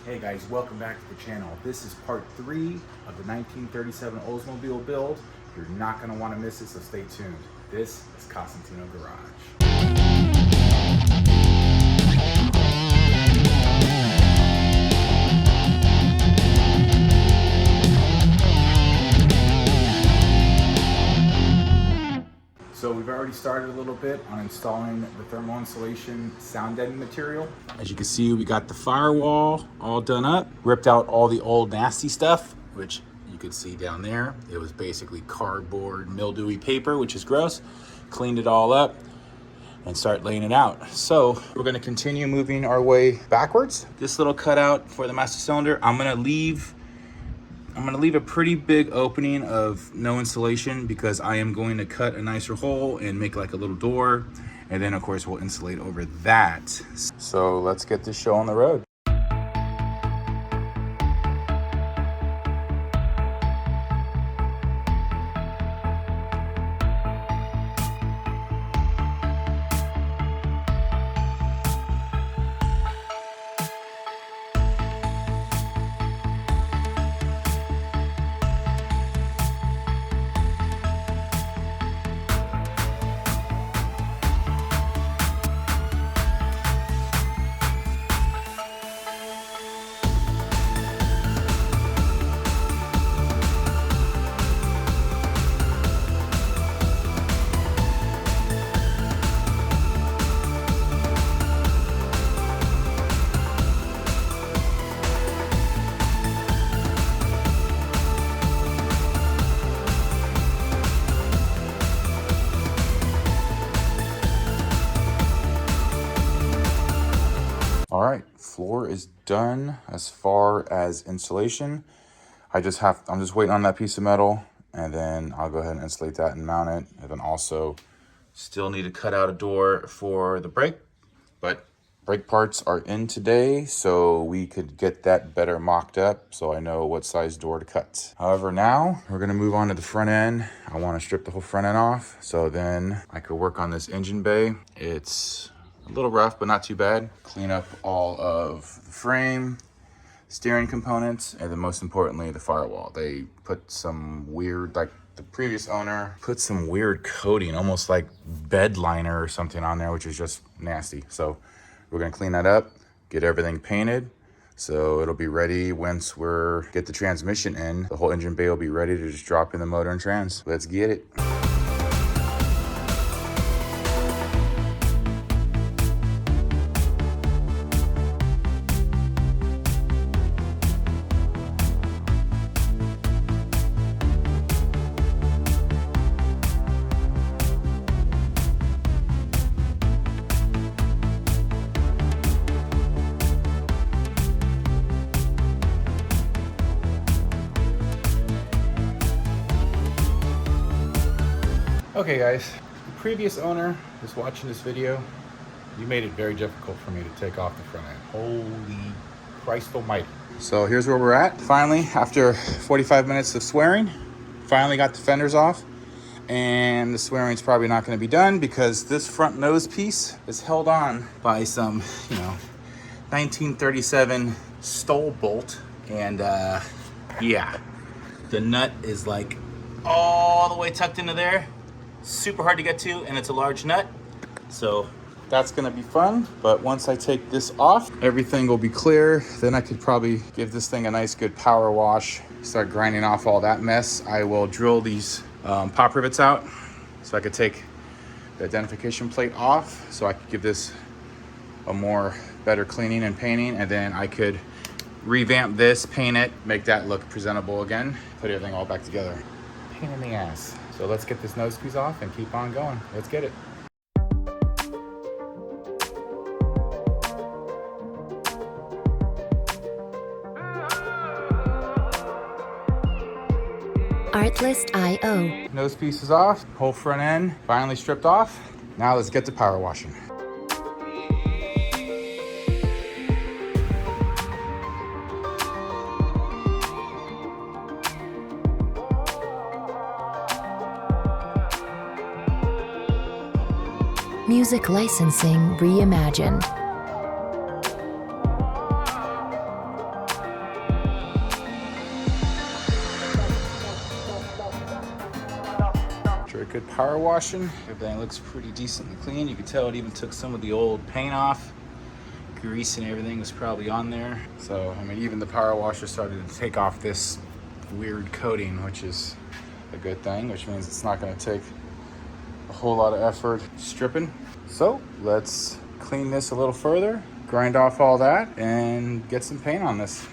Hey guys, welcome back to the channel. This is part 3 of the 1937 Oldsmobile build. You're not going to want to miss it, so stay tuned. This is Cosentino Garage. So we've already started a little bit on installing the thermal insulation sound deadening material. As you can see, we got the firewall all done up, ripped out all the old nasty stuff, which you could see down there. It was basically cardboard, mildewy paper, which is gross. Cleaned it all up and start laying it out. So we're gonna continue moving our way backwards. This little cutout for the master cylinder, I'm gonna leave a pretty big opening of no insulation because I am going to cut a nicer hole and make like a little door. And then of course we'll insulate over that. So let's get this show on the road. All right, floor is done as far as insulation. I'm just waiting on that piece of metal, and then I'll go ahead and insulate that and mount it. And then also still need to cut out a door for the brake, but brake parts are in today, so we could get that better mocked up so I know what size door to cut. However, now we're gonna move on to the front end. I wanna strip the whole front end off, so then I could work on this engine bay. It's a little rough, but not too bad. Clean up all of the frame, steering components, and then most importantly, the firewall. They put some weird, like the previous owner, put some weird coating, almost like bed liner or something on there, which is just nasty. So we're gonna clean that up, get everything painted, so it'll be ready once get the transmission in. The whole engine bay will be ready to just drop in the motor and trans. Let's get it. Okay guys, the previous owner is watching this video. You made it very difficult for me to take off the front end. Holy Christ almighty. So here's where we're at. Finally, after 45 minutes of swearing, finally got the fenders off. And the swearing's probably not gonna be done because this front nose piece is held on by some, 1937 stole bolt. And yeah, the nut is like all the way tucked into there. Super hard to get to, and it's a large nut, so that's gonna be fun. But once I take this off, everything will be clear. Then I could probably give this thing a nice good power wash, start grinding off all that mess. I will drill these pop rivets out so I could take the identification plate off, so I could give this a better cleaning and painting, and then I could revamp this, paint it, make that look presentable again, put everything all back together. Pain in the ass. So let's get this nose piece off and keep on going. Let's get it. Artlist.io. Nose piece is off, whole front end finally stripped off. Now let's get to power washing. Music licensing reimagined. good power washing. Everything looks pretty decently clean. You can tell it even took some of the old paint off. Grease and everything was probably on there. So, I mean, even the power washer started to take off this weird coating, which is a good thing, which means it's not going to take a whole lot of effort stripping. So, let's clean this a little further, grind off all that, and get some paint on this.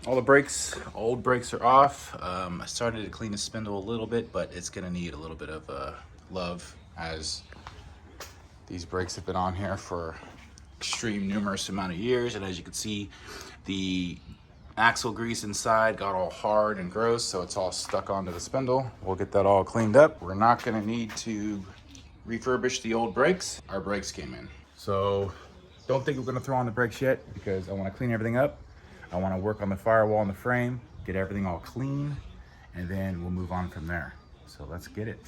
All the brakes, old brakes are off. I started to clean the spindle a little bit, but it's gonna need a little bit of love, as these brakes have been on here for extreme numerous amount of years. And as you can see, the axle grease inside got all hard and gross, so it's all stuck onto the spindle. We'll get that all cleaned up. We're not gonna need to refurbish the old brakes. Our brakes came in. So don't think we're gonna throw on the brakes yet, because I wanna clean everything up. I want to work on the firewall and the frame, get everything all clean, and then we'll move on from there. So let's get it.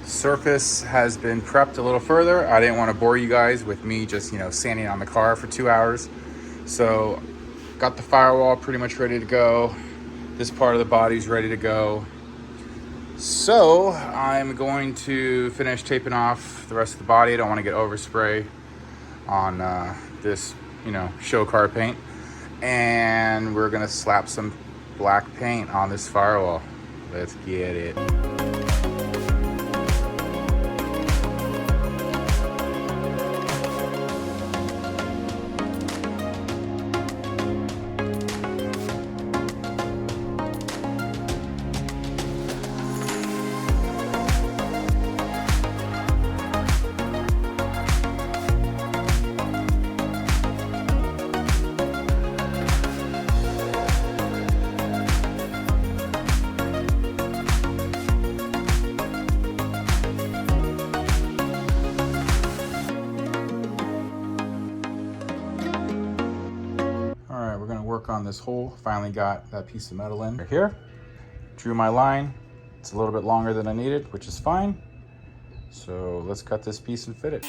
Surface has been prepped a little further. I didn't want to bore you guys with me just, sanding on the car for 2 hours. So got the firewall pretty much ready to go. This part of the body's ready to go. So I'm going to finish taping off the rest of the body. I don't want to get overspray on this, show car paint. And we're gonna slap some black paint on this firewall. Let's get it. work on this hole. Finally got that piece of metal in right here. Drew my line. It's a little bit longer than I needed, which is fine. So let's cut this piece and fit it.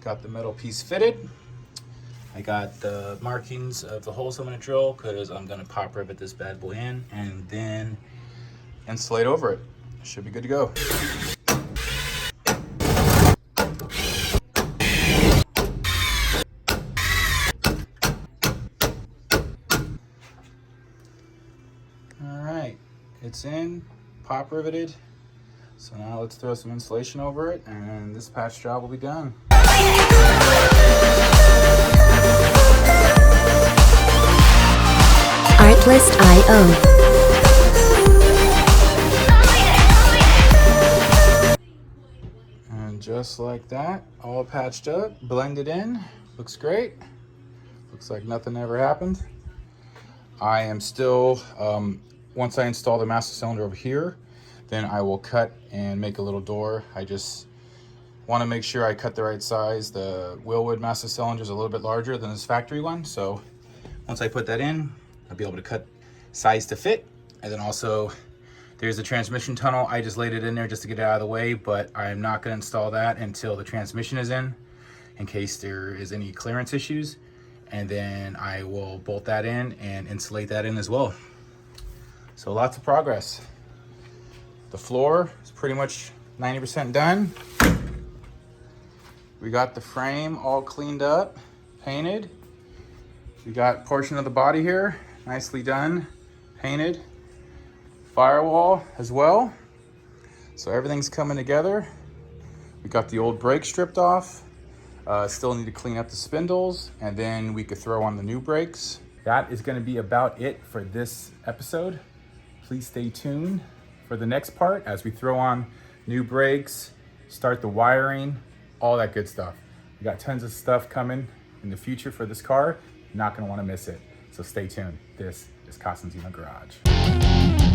Got the metal piece fitted. I got the markings of the holes I'm gonna drill because I'm gonna pop rivet this bad boy in and then insulate over it. Should be good to go. All right, it's in, pop riveted. So now let's throw some insulation over it and this patch job will be done. Artlist.io. And just like that, all patched up, blended in, looks great. Looks like nothing ever happened. I am still, once I install the master cylinder over here, then I will cut and make a little door. I just want to make sure I cut the right size. The Willwood master cylinder is a little bit larger than this factory one. So once I put that in, I'll be able to cut size to fit. And then also there's the transmission tunnel. I just laid it in there just to get it out of the way, but I'm not going to install that until the transmission is in case there is any clearance issues. And then I will bolt that in and insulate that in as well. So lots of progress. The floor is pretty much 90% done. We got the frame all cleaned up, painted. We got a portion of the body here, nicely done, painted. Firewall as well. So everything's coming together. We got the old brake stripped off. Still need to clean up the spindles and then we could throw on the new brakes. That is gonna be about it for this episode. Please stay tuned for the next part as we throw on new brakes, start the wiring, all that good stuff. We got tons of stuff coming in the future for this car. You're not gonna wanna miss it. So stay tuned. This is Cosentino Garage.